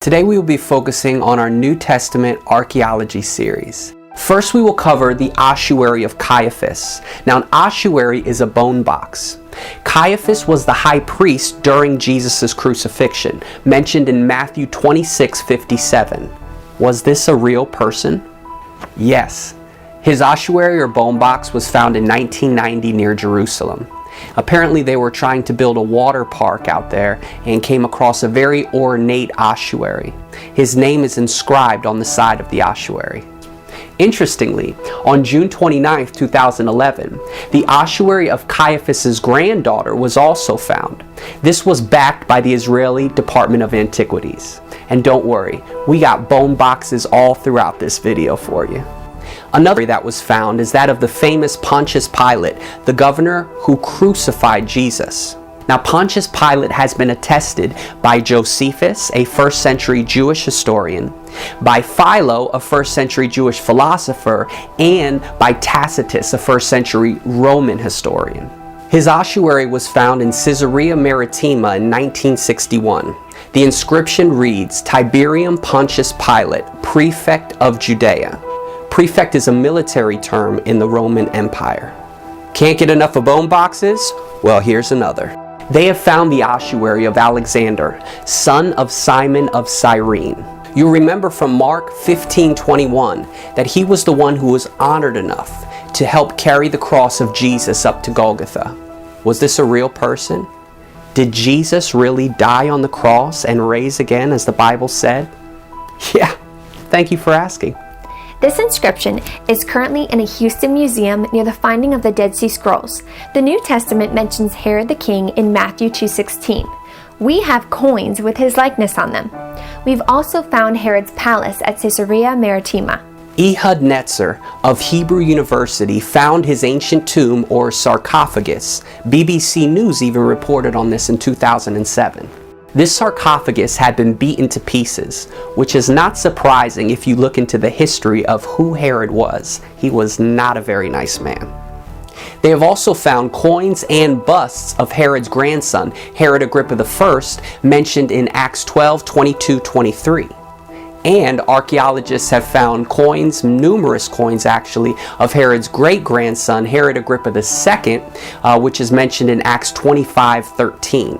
Today we will be focusing on our New Testament archaeology series. First we will cover the ossuary of Caiaphas. Now an ossuary is a bone box. Caiaphas was the high priest during Jesus' crucifixion, mentioned in Matthew 26:57. Was this a real person? Yes. His ossuary or bone box was found in 1990 near Jerusalem. Apparently they were trying to build a water park out there and came across a very ornate ossuary. His name is inscribed on the side of the ossuary. Interestingly, on June 29, 2011, the ossuary of Caiaphas' granddaughter was also found. This was backed by the Israeli Department of Antiquities. And don't worry, we got bone boxes all throughout this video for you. Another that was found is that of the famous Pontius Pilate, the governor who crucified Jesus. Now Pontius Pilate has been attested by Josephus, a 1st century Jewish historian, by Philo, a 1st century Jewish philosopher, and by Tacitus, a 1st century Roman historian. His ossuary was found in Caesarea Maritima in 1961. The inscription reads, Tiberium Pontius Pilate, Prefect of Judea. Prefect is a military term in the Roman Empire. Can't get enough of bone boxes? Well, here's another. They have found the ossuary of Alexander, son of Simon of Cyrene. You remember from Mark 15:21 that he was the one who was honored enough to help carry the cross of Jesus up to Golgotha. Was this a real person? Did Jesus really die on the cross and rise again as the Bible said? Yeah, thank you for asking. This inscription is currently in a Houston museum near the finding of the Dead Sea Scrolls. The New Testament mentions Herod the king in Matthew 2:16. We have coins with his likeness on them. We've also found Herod's palace at Caesarea Maritima. Ehud Netzer of Hebrew University found his ancient tomb or sarcophagus. BBC News even reported on this in 2007. This sarcophagus had been beaten to pieces, which is not surprising if you look into the history of who Herod was. He was not a very nice man. They have also found coins and busts of Herod's grandson, Herod Agrippa I, mentioned in Acts 12:22-23. And archaeologists have found coins, numerous coins actually, of Herod's great-grandson, Herod Agrippa II, which is mentioned in Acts 25:13.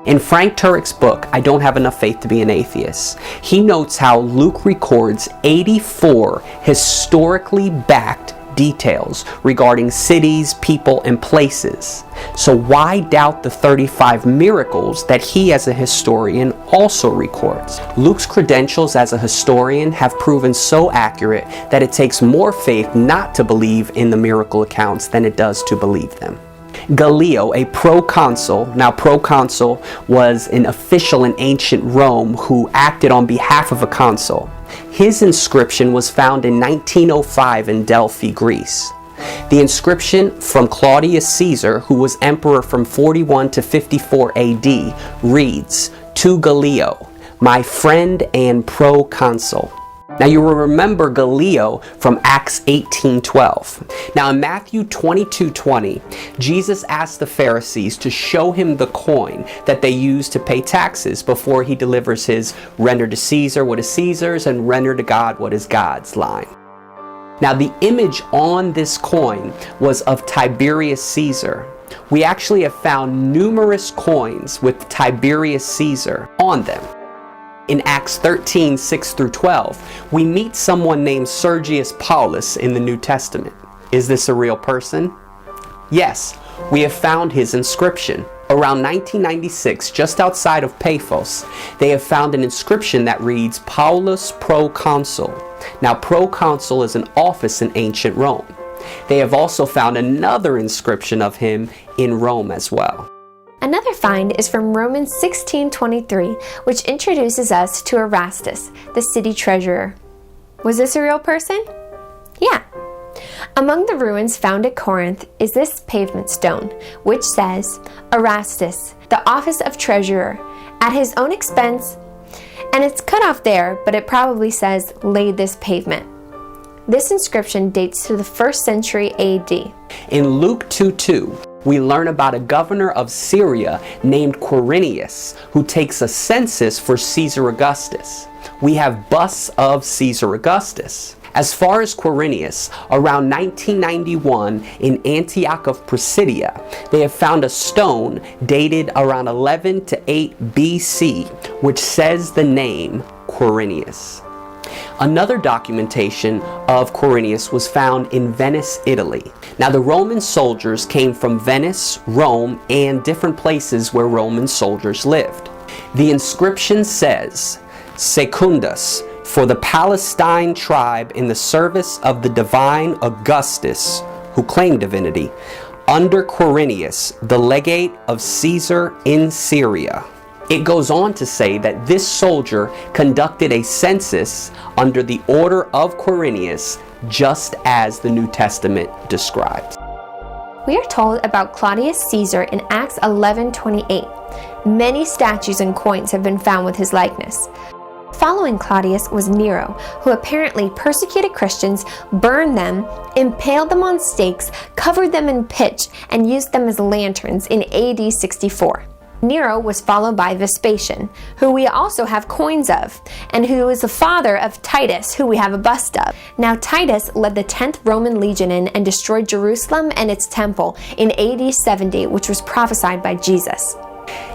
In Frank Turek's book, I Don't Have Enough Faith to Be an Atheist, he notes how Luke records 84 historically backed details regarding cities, people, and places. So why doubt the 35 miracles that he as a historian also records? Luke's credentials as a historian have proven so accurate that it takes more faith not to believe in the miracle accounts than it does to believe them. Gallio, a proconsul, now proconsul was an official in ancient Rome who acted on behalf of a consul. His inscription was found in 1905 in Delphi, Greece. The inscription from Claudius Caesar, who was emperor from 41 to 54 AD, reads, To Gallio, my friend and proconsul. Now you will remember Gallio from Acts 18:12. Now in Matthew 22:20, Jesus asked the Pharisees to show him the coin that they used to pay taxes before he delivers his render to Caesar what is Caesar's and render to God what is God's line. Now the image on this coin was of Tiberius Caesar. We actually have found numerous coins with Tiberius Caesar on them. In Acts 13:6-12, we meet someone named Sergius Paulus in the New Testament. Is this a real person? Yes, we have found his inscription. Around 1996, just outside of Paphos, they have found an inscription that reads Paulus Proconsul. Now proconsul is an office in ancient Rome. They have also found another inscription of him in Rome as well. Another find is from Romans 16:23, which introduces us to Erastus, the city treasurer. Was this a real person? Yeah. Among the ruins found at Corinth is this pavement stone, which says, Erastus, the office of treasurer, at his own expense, and it's cut off there, but it probably says, laid this pavement. This inscription dates to the 1st century AD. In Luke 2:2, we learn about a governor of Syria named Quirinius who takes a census for Caesar Augustus. We have busts of Caesar Augustus. As far as Quirinius, around 1991 in Antioch of Pisidia, they have found a stone dated around 11 to 8 BC, which says the name Quirinius. Another documentation of Quirinius was found in Venice, Italy. Now, the Roman soldiers came from Venice, Rome, and different places where Roman soldiers lived. The inscription says, Secundus, for the Palestine tribe in the service of the divine Augustus, who claimed divinity, under Quirinius, the legate of Caesar in Syria. It goes on to say that this soldier conducted a census under the order of Quirinius, just as the New Testament describes. We are told about Claudius Caesar in Acts 11:28. Many statues and coins have been found with his likeness. Following Claudius was Nero, who apparently persecuted Christians, burned them, impaled them on stakes, covered them in pitch, and used them as lanterns in AD 64. Nero was followed by Vespasian, who we also have coins of, and who is the father of Titus, who we have a bust of. Now Titus led the 10th Roman Legion in and destroyed Jerusalem and its temple in AD 70, which was prophesied by Jesus.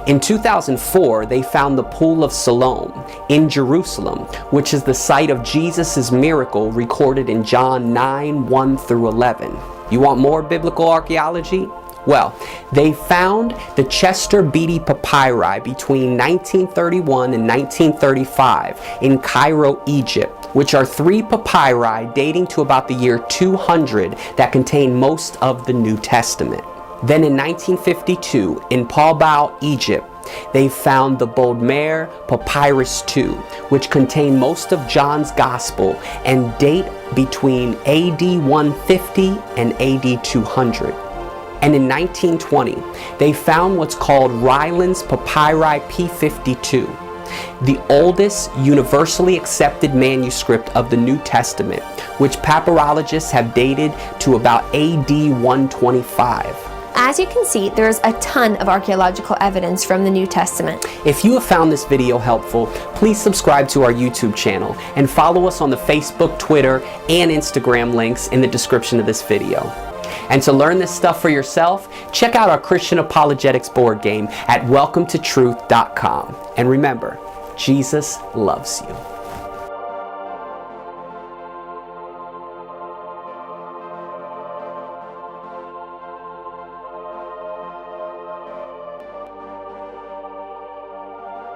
In 2004, they found the Pool of Siloam in Jerusalem, which is the site of Jesus' miracle recorded in John 9:1 through 11. You want more biblical archaeology? Well, they found the Chester Beatty papyri between 1931 and 1935 in Cairo, Egypt, which are 3 papyri dating to about the year 200 that contain most of the New Testament. Then in 1952, in Paulbao, Egypt, they found the Bodmer Papyrus II, which contain most of John's Gospel and date between AD 150 and AD 200. And in 1920, they found what's called Ryland's Papyri P52, the oldest universally accepted manuscript of the New Testament, which papyrologists have dated to about AD 125. As you can see, there is a ton of archaeological evidence from the New Testament. If you have found this video helpful, please subscribe to our YouTube channel and follow us on the Facebook, Twitter, and Instagram links in the description of this video. And to learn this stuff for yourself, check out our Christian Apologetics board game at welcometotruth.com. And remember, Jesus loves you.